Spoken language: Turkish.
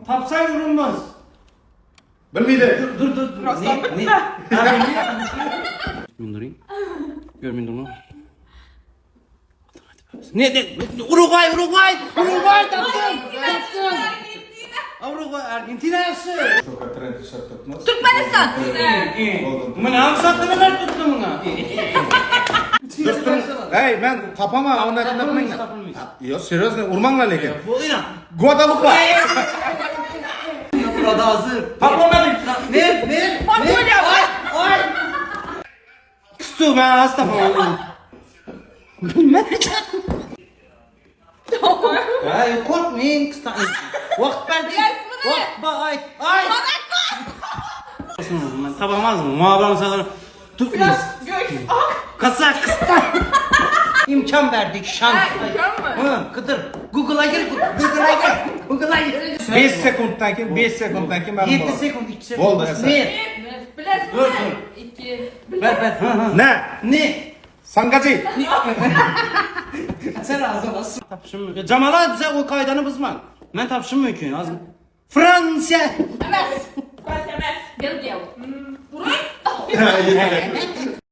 Tapsang urinmaz. Bilmeydi. Dur. Ne? Mindiring. Görmedin mi? Ne? Uruguay taptın. Uruguay, Argentina yaxshi. Çok trend ishlatib turibmiz. Turkmaniston. Mana ham sotilalar tutdi buni. Hey, men topaman, uni Topilmaydi. Yo, seriously, urmanglar lekin. Bo'yna. Guadalupe. Burada hazır. Toplamadın. Ne? Mongolia. Ay. Kıstı ben hasta falan. Ay korkmayın kısta. Vakit verdi. Vakit bak ay. Ben tapamaz mı? Muhabram sana tutmaz. Kısa. İmkan verdik şans. Kıdır. Google'a gir. 5 sekunddan keyin 7 sekund 2 sekund. Bo'ldi, esa. Dur. 2. Ver. Ne? Sangachi. Sen razı olasın. Tapışım mümkün. Cemal bize o kaydanı bozma. Ben tapışım mümkün. Fransa. Emas. Belgiya. Uruguay.